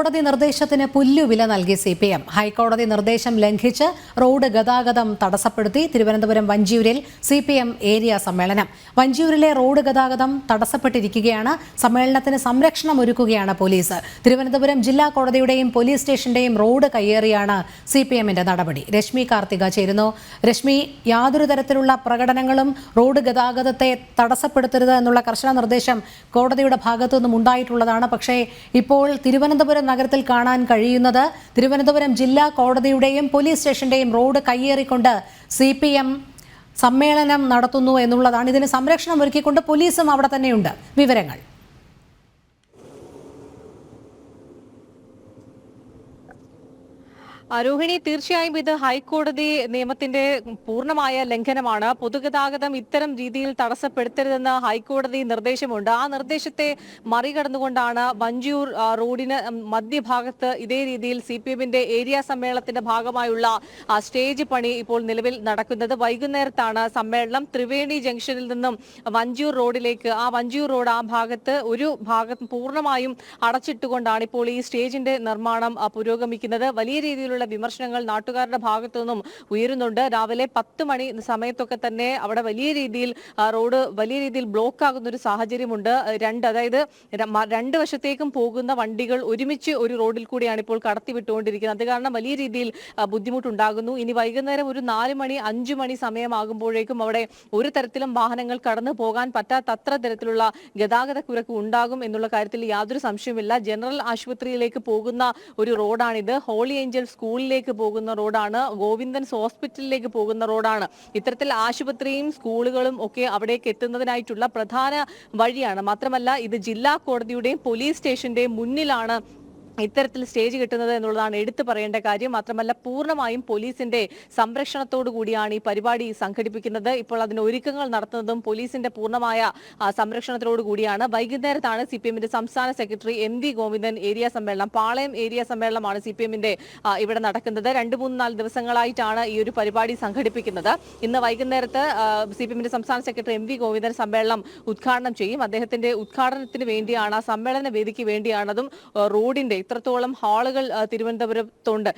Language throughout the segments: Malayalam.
കോടതി നിർദ്ദേശത്തിന് പുല്ലുവില നൽകി CPM. ഹൈക്കോടതി നിർദ്ദേശം ലംഘിച്ച് റോഡ് ഗതാഗതം തടസ്സപ്പെടുത്തി തിരുവനന്തപുരം വഞ്ചിയൂരിൽ CPM ഏരിയ സമ്മേളനം. വഞ്ചിയൂരിലെ റോഡ് ഗതാഗതം തടസ്സപ്പെട്ടിരിക്കുകയാണ്. സമ്മേളനത്തിന് സംരക്ഷണം ഒരുക്കുകയാണ് പോലീസ്. തിരുവനന്തപുരം ജില്ലാ കോടതിയുടെയും പോലീസ് സ്റ്റേഷന്റെയും റോഡ് കയ്യേറിയാണ് CPMന്റെ നടപടി. രശ്മി കാർത്തിക ചേരുന്നു. രശ്മി, യാതൊരു തരത്തിലുള്ള പ്രകടനങ്ങളും റോഡ് ഗതാഗതത്തെ തടസ്സപ്പെടുത്തരുത് എന്നുള്ള കർശന നിർദ്ദേശം കോടതിയുടെ ഭാഗത്തു നിന്നും ഉണ്ടായിട്ടുള്ളതാണ്. പക്ഷേ ഇപ്പോൾ തിരുവനന്തപുരം നഗരത്തിൽ കാണാൻ കഴിയുന്നത് തിരുവനന്തപുരം ജില്ലാ കോടതിയുടെയും പോലീസ് സ്റ്റേഷന്റെയും റോഡ് കയ്യേറിക്കൊണ്ട് CPM സമ്മേളനം നടത്തുന്നു എന്നുള്ളതാണ്. ഇതിന് സംരക്ഷണം ഒരുക്കിക്കൊണ്ട് പോലീസും അവിടെ തന്നെയുണ്ട്. വിവരങ്ങൾ രോഹിണി, തീർച്ചയായും ഇത് ഹൈക്കോടതി നിയമത്തിന്റെ പൂർണ്ണമായ ലംഘനമാണ്. പൊതുഗതാഗതം ഇത്തരം രീതിയിൽ തടസ്സപ്പെടുത്തരുതെന്ന് ഹൈക്കോടതി നിർദ്ദേശമുണ്ട്. ആ നിർദ്ദേശത്തെ മറികടന്നുകൊണ്ടാണ് വഞ്ചിയൂർ റോഡിന് മധ്യഭാഗത്ത് ഇതേ രീതിയിൽ CPMന്റെ ഏരിയ സമ്മേളനത്തിന്റെ ഭാഗമായുള്ള സ്റ്റേജ് പണി ഇപ്പോൾ നിലവിൽ നടക്കുന്നത്. വൈകുന്നേരത്താണ് സമ്മേളനം. ത്രിവേണി ജംഗ്ഷനിൽ നിന്നും വഞ്ചിയൂർ റോഡിലേക്ക്, ആ വഞ്ചിയൂർ റോഡ് ആ ഭാഗത്ത് ഒരു ഭാഗത്ത് പൂർണ്ണമായും അടച്ചിട്ടുകൊണ്ടാണ് ഇപ്പോൾ ഈ സ്റ്റേജിന്റെ നിർമ്മാണം പുരോഗമിക്കുന്നത്. വലിയ രീതിയിലുള്ള വിമർശനങ്ങൾ നാട്ടുകാരുടെ ഭാഗത്തു നിന്നും ഉയരുന്നുണ്ട്. രാവിലെ 10 മണി സമയത്തൊക്കെ തന്നെ അവിടെ വലിയ രീതിയിൽ ബ്ലോക്ക് ആകുന്ന ഒരു സാഹചര്യമുണ്ട്. അതായത് രണ്ട് വശത്തേക്കും പോകുന്ന വണ്ടികൾ ഒരുമിച്ച് ഒരു റോഡിൽ കൂടിയാണ് ഇപ്പോൾ കടത്തിവിട്ടുകൊണ്ടിരിക്കുന്നത്. അത് കാരണം വലിയ രീതിയിൽ ബുദ്ധിമുട്ടുണ്ടാകുന്നു. ഇനി വൈകുന്നേരം ഒരു 4 മണി 5 മണി സമയമാകുമ്പോഴേക്കും അവിടെ ഒരു തരത്തിലും വാഹനങ്ങൾ കടന്നു പോകാൻ പറ്റാത്തത്ര തരത്തിലുള്ള ഗതാഗത കുരുക്ക് ഉണ്ടാകും എന്നുള്ള കാര്യത്തിൽ യാതൊരു സംശയവുമില്ല. ജനറൽ ആശുപത്രിയിലേക്ക് പോകുന്ന ഒരു റോഡാണിത്. ഹോളി ഏഞ്ചൽ സ്കൂളിലേക്ക് പോകുന്ന റോഡാണ്. ഗോവിന്ദൻസ് ഹോസ്പിറ്റലിലേക്ക് പോകുന്ന റോഡാണ്. ഇത്തരത്തിൽ ആശുപത്രിയും സ്കൂളുകളും ഒക്കെ അവിടേക്ക് എത്തുന്നതിനായിട്ടുള്ള പ്രധാന വഴിയാണ്. മാത്രമല്ല, ഇത് ജില്ലാ കോടതിയുടെയും പോലീസ് സ്റ്റേഷന്റെയും മുന്നിലാണ് ഇത്തരത്തിൽ സ്റ്റേജ് കിട്ടുന്നത് എന്നുള്ളതാണ് എടുത്തു പറയേണ്ട കാര്യം. മാത്രമല്ല, പൂർണ്ണമായും പോലീസിന്റെ സംരക്ഷണത്തോടു കൂടിയാണ് ഈ പരിപാടി സംഘടിപ്പിക്കുന്നത്. ഇപ്പോൾ അതിന് ഒരുക്കങ്ങൾ നടത്തുന്നതും പോലീസിന്റെ പൂർണ്ണമായ സംരക്ഷണത്തോടു കൂടിയാണ്. വൈകുന്നേരത്താണ് CPMന്റെ സംസ്ഥാന സെക്രട്ടറി MV ഗോവിന്ദൻ ഏരിയ സമ്മേളനം, പാളയം ഏരിയ സമ്മേളനമാണ് CPMന്റെ ഇവിടെ നടക്കുന്നത്. 2-3-4 ദിവസങ്ങളായിട്ടാണ് ഈ ഒരു പരിപാടി സംഘടിപ്പിക്കുന്നത്. ഇന്ന് വൈകുന്നേരത്ത് CPMന്റെ സംസ്ഥാന സെക്രട്ടറി MV ഗോവിന്ദൻ സമ്മേളനം ഉദ്ഘാടനം ചെയ്യും. അദ്ദേഹത്തിന്റെ ഉദ്ഘാടനത്തിന് വേണ്ടിയാണ്, ആ സമ്മേളന വേദിക്ക് വേണ്ടിയാണതും റോഡിന്റെ ഇത്രത്തോളം ഹാളുകൾ തിരുവനന്തപുരത്തുണ്ട്.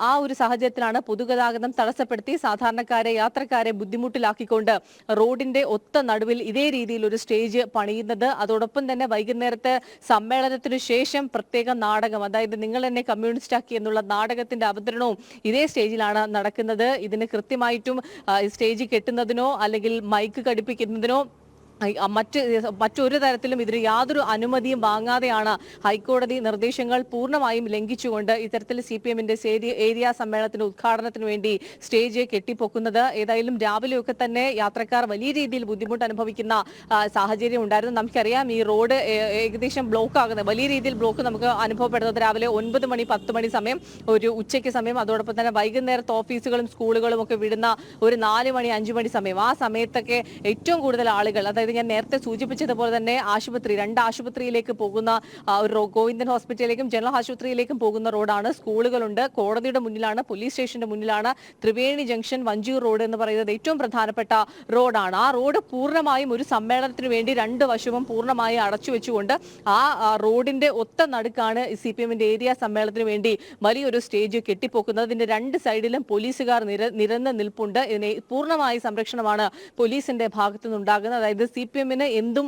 ആ ഒരു സാഹചര്യത്തിലാണ് പൊതുഗതാഗതം തടസ്സപ്പെടുത്തി സാധാരണക്കാരെ, യാത്രക്കാരെ ബുദ്ധിമുട്ടിലാക്കിക്കൊണ്ട് റോഡിന്റെ ഒത്ത നടുവിൽ ഇതേ രീതിയിൽ ഒരു സ്റ്റേജ് പണിയുന്നത്. അതോടൊപ്പം തന്നെ വൈകുന്നേരത്തെ സമ്മേളനത്തിനു ശേഷം പ്രത്യേക നാടകം, അതായത് നിങ്ങൾ എന്നെ കമ്മ്യൂണിസ്റ്റ് ആക്കി എന്നുള്ള നാടകത്തിന്റെ അവതരണവും ഇതേ സ്റ്റേജിലാണ് നടക്കുന്നത്. ഇതിന് കൃത്യമായിട്ടും സ്റ്റേജ് കെട്ടുന്നതിനോ അല്ലെങ്കിൽ മൈക്ക് ഘടിപ്പിക്കുന്നതിനോ മറ്റൊരു തരത്തിലും ഇതിന് യാതൊരു അനുമതിയും വാങ്ങാതെയാണ് ഹൈക്കോടതി നിർദ്ദേശങ്ങൾ പൂർണ്ണമായും ലംഘിച്ചുകൊണ്ട് ഇത്തരത്തിൽ CPMന്റെ ഏരിയ സമ്മേളനത്തിന്റെ ഉദ്ഘാടനത്തിന് വേണ്ടി സ്റ്റേജ് കെട്ടിപ്പൊക്കുന്നത്. ഏതായാലും രാവിലെയൊക്കെ തന്നെ യാത്രക്കാർ വലിയ രീതിയിൽ ബുദ്ധിമുട്ട് അനുഭവിക്കുന്ന സാഹചര്യം ഉണ്ടായിരുന്നു. നമുക്കറിയാം, ഈ റോഡ് ഏകദേശം ബ്ലോക്ക് ആകുന്നത്, വലിയ രീതിയിൽ ബ്ലോക്ക് നമുക്ക് അനുഭവപ്പെടുന്നത് രാവിലെ 9 മണി 10 മണി സമയം, ഒരു ഉച്ചയ്ക്ക് സമയം, അതോടൊപ്പം തന്നെ വൈകുന്നേരത്ത് ഓഫീസുകളും സ്കൂളുകളും ഒക്കെ വിടുന്ന ഒരു 4 മണി 5 മണി സമയം. ആ സമയത്തൊക്കെ ഏറ്റവും കൂടുതൽ ആളുകൾ, അതായത് ഞാൻ നേരത്തെ സൂചിപ്പിച്ചതുപോലെ തന്നെ രണ്ട് ആശുപത്രിയിലേക്ക് പോകുന്ന ഒരു ഗോവിന്ദൻ ഹോസ്പിറ്റലിലേക്കും ജനറൽ ആശുപത്രിയിലേക്കും പോകുന്ന റോഡാണ്. സ്കൂളുകളുണ്ട്, കോടതിയുടെ മുന്നിലാണ്, പോലീസ് സ്റ്റേഷന്റെ മുന്നിലാണ്. ത്രിവേണി ജംഗ്ഷൻ വഞ്ചിയൂർ റോഡ് എന്ന് പറയുന്നത് ഏറ്റവും പ്രധാനപ്പെട്ട റോഡാണ്. ആ റോഡ് പൂർണ്ണമായും ഒരു സമ്മേളനത്തിന് വേണ്ടി 2 വശവും പൂർണ്ണമായി അടച്ചു വെച്ചുകൊണ്ട് ആ റോഡിന്റെ ഒത്ത നടുക്കാണ് CPMന്റെ ഏരിയ സമ്മേളനത്തിന് വേണ്ടി വലിയൊരു സ്റ്റേജ് കെട്ടിപ്പോക്കുന്നത്. ഇതിന്റെ 2 സൈഡിലും പോലീസുകാർ നിരന്ന് നിൽപ്പുണ്ട്. ഇതിന് പൂർണ്ണമായ സംരക്ഷണമാണ് പോലീസിന്റെ ഭാഗത്തു നിന്നുണ്ടാകുന്നത്. അതായത് CPMന് എന്തും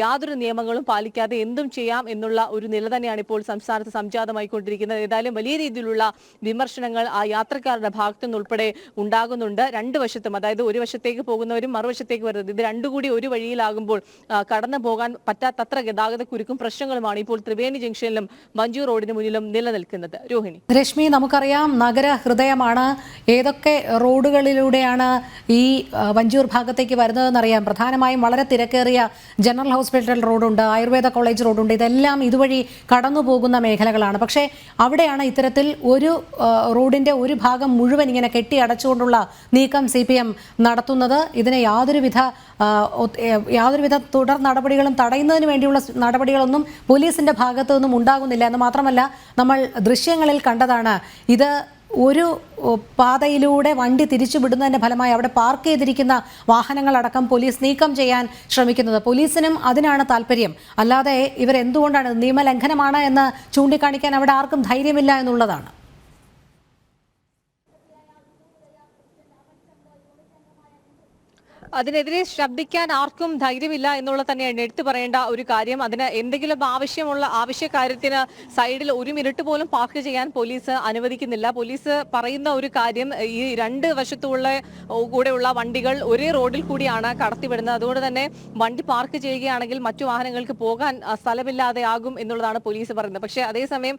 യാതൊരു നിയമങ്ങളും പാലിക്കാതെ എന്തും ചെയ്യാം എന്നുള്ള ഒരു നില തന്നെയാണ് ഇപ്പോൾ സംസ്ഥാനത്ത് സംജാതമായിക്കൊണ്ടിരിക്കുന്നത്. ഏതായാലും വലിയ രീതിയിലുള്ള വിമർശനങ്ങൾ ആ യാത്രക്കാരുടെ ഭാഗത്തു നിന്നുൾപ്പെടെ ഉണ്ടാകുന്നുണ്ട്. 2 വശത്തും, അതായത് ഒരു വശത്തേക്ക് പോകുന്നവരും മറുവശത്തേക്ക് വരുന്നത്, ഇത് രണ്ടും കൂടി ഒരു വഴിയിലാകുമ്പോൾ കടന്നു പോകാൻ പറ്റാത്തത്ര ഗതാഗത കുരുക്കും പ്രശ്നങ്ങളുമാണ് ഇപ്പോൾ ത്രിവേണി ജംഗ്ഷനിലും വഞ്ചിയൂർ റോഡിന് മുന്നിലും നിലനിൽക്കുന്നത്. രോഹിണി, രശ്മി, നമുക്കറിയാം നഗര ഹൃദയമാണ്. ഏതൊക്കെ റോഡുകളിലൂടെയാണ് ഈ വഞ്ചിയൂർ ഭാഗത്തേക്ക് വരുന്നതെന്നറിയാം. പ്രധാനമായും വളരെ തിരക്കേറിയ ജനറൽ ഹോസ്പിറ്റൽ റോഡുണ്ട്, ആയുർവേദ കോളേജ് റോഡുണ്ട്. ഇതെല്ലാം ഇതുവഴി കടന്നു പോകുന്ന മേഖലകളാണ്. പക്ഷേ അവിടെയാണ് ഇത്തരത്തിൽ ഒരു റോഡിന്റെ ഒരു ഭാഗം മുഴുവൻ ഇങ്ങനെ കെട്ടി അടച്ചുകൊണ്ടുള്ള നീക്കം CPM നടത്തുന്നത്. ഇതിനെ യാതൊരുവിധ തുടർ നടപടികളും തടയുന്നതിന് വേണ്ടിയുള്ള നടപടികളൊന്നും പോലീസിന്റെ ഭാഗത്തു നിന്നും ഉണ്ടാകുന്നില്ല എന്ന് മാത്രമല്ല, നമ്മൾ ദൃശ്യങ്ങളിൽ കണ്ടതാണ്. ഇത് ഒരു പാതയിലൂടെ വണ്ടി തിരിച്ചുവിടുന്നതിന്റെ ഫലമായി അവിടെ പാർക്ക് ചെയ്തിരിക്കുന്ന വാഹനങ്ങളടക്കം പോലീസ് നീക്കം ചെയ്യാൻ ശ്രമിക്കുന്നത്. പോലീസിനും അതിനാണ് താല്പര്യം. അല്ലാതെ ഇവരെന്തുകൊണ്ടാണ് നിയമലംഘനമാണ് എന്ന് ചൂണ്ടിക്കാണിക്കാൻ അവിടെ ആർക്കും ധൈര്യമില്ല എന്നുള്ളതാണ്. അതിനെതിരെ ശബ്ദിക്കാൻ ആർക്കും ധൈര്യമില്ല എന്നുള്ളത് തന്നെയാണ് എടുത്തു പറയേണ്ട ഒരു കാര്യം. അതിന് എന്തെങ്കിലും ആവശ്യകാര്യത്തിന് സൈഡിൽ ഒരു മിനിറ്റ് പോലും പാർക്ക് ചെയ്യാൻ പോലീസ് അനുവദിക്കുന്നില്ല. പോലീസ് പറയുന്ന ഒരു കാര്യം, ഈ രണ്ട് കൂടെയുള്ള വണ്ടികൾ ഒരേ റോഡിൽ കൂടിയാണ് കടത്തിവിടുന്നത്. അതുകൊണ്ട് തന്നെ വണ്ടി പാർക്ക് ചെയ്യുകയാണെങ്കിൽ മറ്റു വാഹനങ്ങൾക്ക് പോകാൻ സ്ഥലമില്ലാതെ ആകും എന്നുള്ളതാണ് പോലീസ് പറയുന്നത്. പക്ഷേ അതേസമയം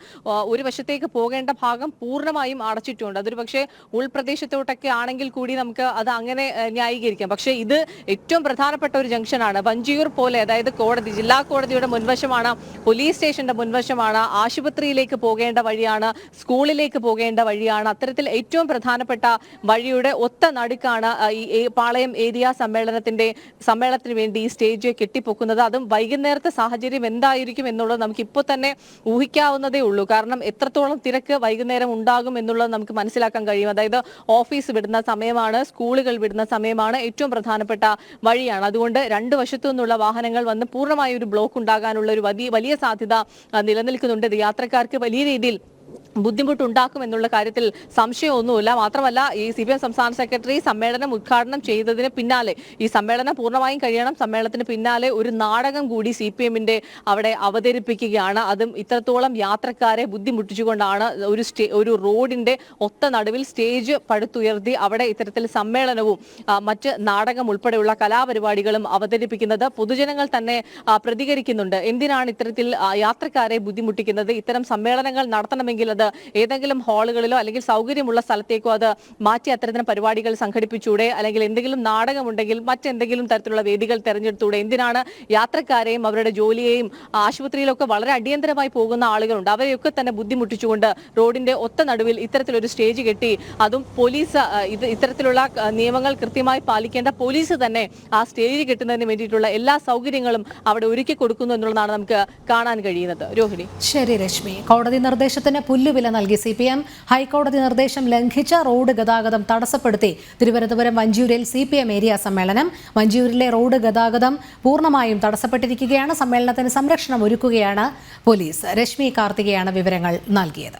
ഒരു വശത്തേക്ക് പോകേണ്ട ഭാഗം പൂർണ്ണമായും അടച്ചിട്ടുണ്ട്. അതൊരു പക്ഷേ ഉൾപ്രദേശത്തോട്ടൊക്കെ ആണെങ്കിൽ കൂടി നമുക്ക് അത് അങ്ങനെ ന്യായീകരിക്കാം. പക്ഷേ ഇത് ഏറ്റവും പ്രധാനപ്പെട്ട ഒരു ജംഗ്ഷനാണ്. വഞ്ചിയൂർ പോലെ, അതായത് ജില്ലാ കോടതിയുടെ മുൻവശമാണ്, പോലീസ് സ്റ്റേഷന്റെ മുൻവശമാണ്, ആശുപത്രിയിലേക്ക് പോകേണ്ട വഴിയാണ്, സ്കൂളിലേക്ക് പോകേണ്ട വഴിയാണ്. അത്തരത്തിൽ ഏറ്റവും പ്രധാനപ്പെട്ട വഴിയുടെ ഒത്ത നടുക്കാണ് ഈ പാളയം ഏരിയ സമ്മേളനത്തിന് വേണ്ടി ഈ സ്റ്റേജ് കെട്ടിപ്പൊക്കുന്നത്. അതും വൈകുന്നേരത്തെ സാഹചര്യം എന്തായിരിക്കും എന്നുള്ളത് നമുക്ക് ഇപ്പോൾ തന്നെ ഊഹിക്കാവുന്നതേ ഉള്ളൂ. കാരണം എത്രത്തോളം തിരക്ക് വൈകുന്നേരം ഉണ്ടാകും എന്നുള്ളത് നമുക്ക് മനസ്സിലാക്കാൻ കഴിയും. അതായത് ഓഫീസ് വിടുന്ന സമയമാണ്, സ്കൂളുകൾ വിടുന്ന സമയമാണ്, ഏറ്റവും പ്രധാനപ്പെട്ട വഴിയാണ്. അതുകൊണ്ട് രണ്ട് വശത്തു നിന്നുള്ള വാഹനങ്ങൾ വന്ന് പൂർണ്ണമായ ഒരു ബ്ലോക്ക് ഉണ്ടാകാനുള്ള ഒരു വലിയ സാധ്യത നിലനിൽക്കുന്നുണ്ട്. ഇത് യാത്രക്കാർക്ക് വലിയ രീതിയിൽ ബുദ്ധിമുട്ടുണ്ടാക്കും എന്നുള്ള കാര്യത്തിൽ സംശയമൊന്നുമില്ല. മാത്രമല്ല, ഈ CPM സംസ്ഥാന സെക്രട്ടറി സമ്മേളനം ഉദ്ഘാടനം ചെയ്തതിന് പിന്നാലെ, ഈ സമ്മേളനം പൂർണ്ണമായും കഴിയണം, സമ്മേളനത്തിന് പിന്നാലെ ഒരു നാടകം കൂടി CPMന്റെ അവിടെ അവതരിപ്പിക്കുകയാണ്. അതും ഇത്രത്തോളം യാത്രക്കാരെ ബുദ്ധിമുട്ടിച്ചുകൊണ്ടാണ് ഒരു റോഡിന്റെ ഒത്ത നടുവിൽ സ്റ്റേജ് പടുത്തുയർത്തി അവിടെ ഇത്തരത്തിൽ സമ്മേളനവും മറ്റ് നാടകം ഉൾപ്പെടെയുള്ള കലാപരിപാടികളും അവതരിപ്പിക്കുന്നത്. പൊതുജനങ്ങൾ തന്നെ പ്രതികരിക്കുന്നുണ്ട്. എന്തിനാണ് ഇത്തരത്തിൽ യാത്രക്കാരെ ബുദ്ധിമുട്ടിക്കുന്നത്? ഇത്തരം സമ്മേളനങ്ങൾ നടത്തണമെങ്കിൽ അത് ഏതെങ്കിലും ഹാളുകളിലോ അല്ലെങ്കിൽ സൗകര്യമുള്ള സ്ഥലത്തേക്കോ അത് മാറ്റി അത്തരത്തിലുള്ള പരിപാടികൾ സംഘടിപ്പിച്ചൂടെ? അല്ലെങ്കിൽ എന്തെങ്കിലും നാടകമുണ്ടെങ്കിൽ മറ്റെന്തെങ്കിലും തരത്തിലുള്ള വേദികൾ തെരഞ്ഞെടുത്തൂടെ? എന്തിനാണ് യാത്രക്കാരെയും അവരുടെ ജോലിയെയും, ആശുപത്രിയിലൊക്കെ വളരെ അടിയന്തരമായി പോകുന്ന ആളുകളുണ്ട്, അവരെയൊക്കെ തന്നെ ബുദ്ധിമുട്ടിച്ചുകൊണ്ട് റോഡിന്റെ ഒത്ത നടുവിൽ ഇത്തരത്തിലൊരു സ്റ്റേജ് കെട്ടി, അതും പോലീസ് ഇത്തരത്തിലുള്ള നിയമങ്ങൾ കൃത്യമായി പാലിക്കേണ്ട പോലീസ് തന്നെ ആ സ്റ്റേജ് കെട്ടുന്നതിന് വേണ്ടിയിട്ടുള്ള എല്ലാ സൗകര്യങ്ങളും അവിടെ ഒരുക്കി കൊടുക്കുന്നു എന്നുള്ളതാണ് നമുക്ക് കാണാൻ കഴിയുന്നത്. രോഹിണി. ശരി രശ്മി. കോടതി നിർദ്ദേശത്തിന് പുല്ലുവില നൽകി CPM. ഹൈക്കോടതി നിർദ്ദേശം ലംഘിച്ച റോഡ് ഗതാഗതം തടസ്സപ്പെടുത്തി തിരുവനന്തപുരം വഞ്ചിയൂരിൽ CPM ഏരിയ സമ്മേളനം. വഞ്ചിയൂരിലെ റോഡ് ഗതാഗതം പൂർണ്ണമായും തടസ്സപ്പെട്ടിരിക്കുകയാണ്. സമ്മേളനത്തിന് സംരക്ഷണം ഒരുക്കുകയാണ് പോലീസ്. രശ്മി കാർത്തികയാണ് വിവരങ്ങൾ നൽകിയത്.